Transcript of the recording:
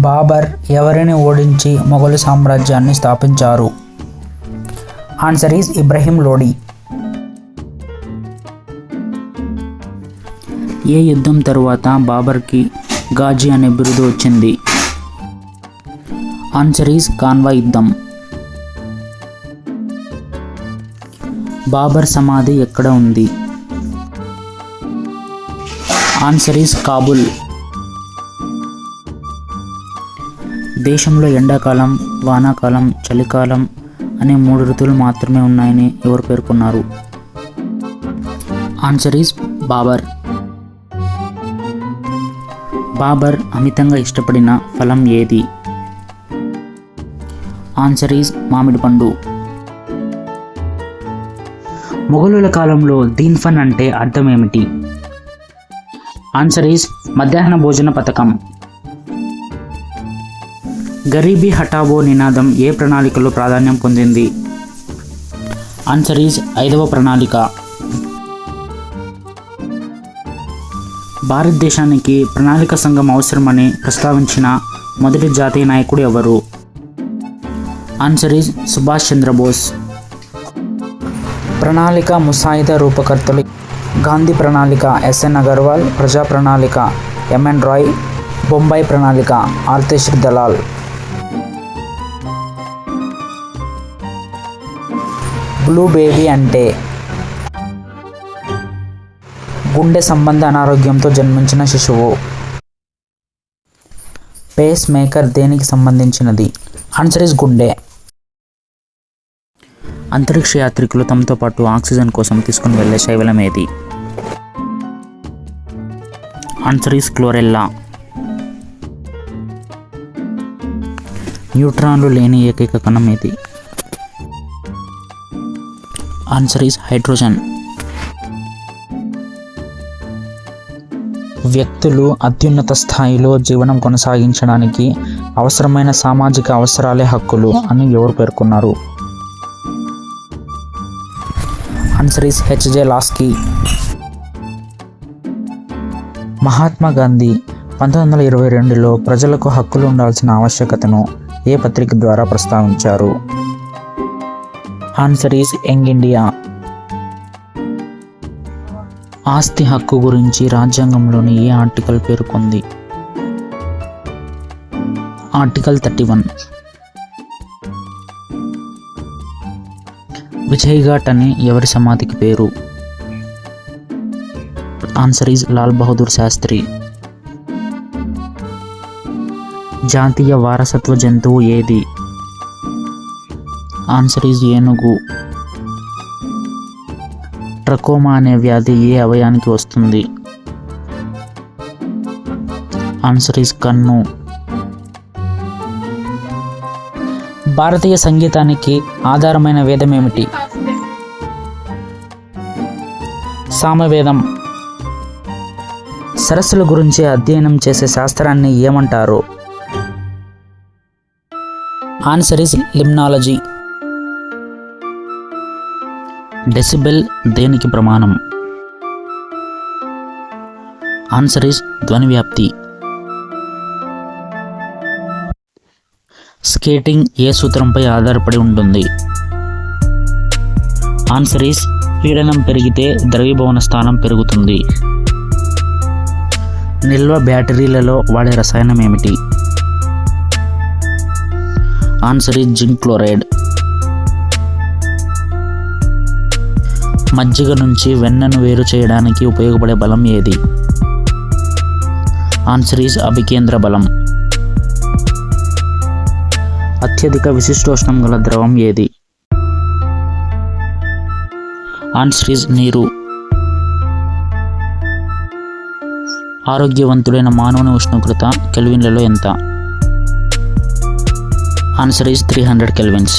బాబర్ ఎవరిని ఓడించి మొఘలు సామ్రాజ్యాన్ని స్థాపించారు? Answer is Ibrahim Lodi. ఏ యుద్ధం తరువాత బాబర్కి గాజీ అనే బిరుదు వచ్చింది? ఆన్సర్ ఈజ్ కాన్వా యుద్ధం. బాబర్ సమాధి ఎక్కడ ఉంది? Answer is Kabul. దేశంలో ఎండాకాలం, వానాకాలం, చలికాలం అనే 3 ఋతువులు మాత్రమే ఉన్నాయని ఎవరు పేర్కొన్నారు? Answer is Babur. బాబర్ అమితంగా ఇష్టపడిన ఫలం ఏది? ఆన్సర్ ఈజ్ మామిడి పండు. మొఘలుల కాలంలో దీన్ ఫన్ అంటే అర్థం ఏమిటి? ఆన్సర్ ఈజ్ మధ్యాహ్న భోజన పథకం. గరీబీ హఠావో నినాదం ఏ ప్రణాళికలో ప్రాధాన్యం పొందింది? ఆన్సర్ ఈజ్ 5వ ప్రణాళిక. భారతదేశానికి ప్రణాళిక సంఘం అవసరమని ప్రస్తావించిన మొదటి జాతీయ నాయకుడు ఎవరు? Answer is Subhash Chandra Bose. ప్రణాళిక ముసాయిదా రూపకర్తలు: గాంధీ ప్రణాళిక ఎస్ఎన్ అగర్వాల్, ప్రజా ప్రణాళిక ఎంఎన్ రాయ్, బొంబాయి ప్రణాళిక ఆర్తేశ్వర్ దలాల్. బ్లూ బేబీ అంటే గుండె సంబంధ అనారోగ్యంతో జన్మించిన శిశువు. పేస్ మేకర్ దేనికి సంబంధించినది? ఆన్సర్ ఈజ్ గుండె. అంతరిక్ష యాత్రికులు తమతో పాటు ఆక్సిజన్ కోసం తీసుకుని వెళ్ళే శైవలం ఏది? Answer is chlorella. న్యూట్రాన్లు లేని ఏకైక కణం ఏది? Answer is hydrogen. వ్యక్తులు అత్యున్నత స్థాయిలో జీవనం కొనసాగించడానికి అవసరమైన సామాజిక అవసరాలే హక్కులు అని ఎవరు పేర్కొన్నారు? Answer is H J Laski. Mahatma Gandhi 1922లో ప్రజలకు హక్కులు ఉండాల్సిన ఆవశ్యకతను ఏ పత్రిక ద్వారా ప్రస్తావించారు? Answer is Young India. ఆస్తి హక్కు గురించి రాజ్యాంగంలోని ఏ ఆర్టికల్ పేర్కొంది? ఆర్టికల్ 31. విజయ్ ఘాట్ అని ఎవరి సమాధికి పేరు? Answer is Lal Bahadur Shastri. జాతీయ వారసత్వ జంతువు ఏది? ఆన్సర్ ఈజ్ ఏనుగు. ట్రకోమా అనే వ్యాధి ఏ అవయానికి వస్తుంది? ఆన్సర్ ఈజ్ కన్ను. భారతీయ సంగీతానికి ఆధారమైన వేదం ఏమిటి? సామవేదం. సరస్సుల గురించి అధ్యయనం చేసే శాస్త్రాన్ని ఏమంటారు? Answer is limnology. డెసిబెల్ దేనికి ప్రమాణం? ఆన్సర్ ఈజ్ ధ్వని వ్యాప్తి. స్కేటింగ్ ఏ సూత్రంపై ఆధారపడి ఉంటుంది? ఆన్సర్ ఈజ్ పీడనం పెరిగితే ద్రవీభవన స్థానం పెరుగుతుంది. నిల్వ బ్యాటరీలలో వాడే రసాయనం ఏమిటి? Answer is zinc chloride. మజ్జిగ నుంచి వెన్నను వేరు చేయడానికి ఉపయోగపడే బలం ఏది? ఆన్సర్ ఈజ్ అభికేంద్ర బలం. అత్యధిక విశిష్టోష్ణం గల ద్రవం ఏది? ఆన్సర్ ఈజ్ నీరు. ఆరోగ్యవంతుడైన మానవుని ఉష్ణోగ్రత కెల్విన్లలో ఎంత? Answer is 300 kelvins.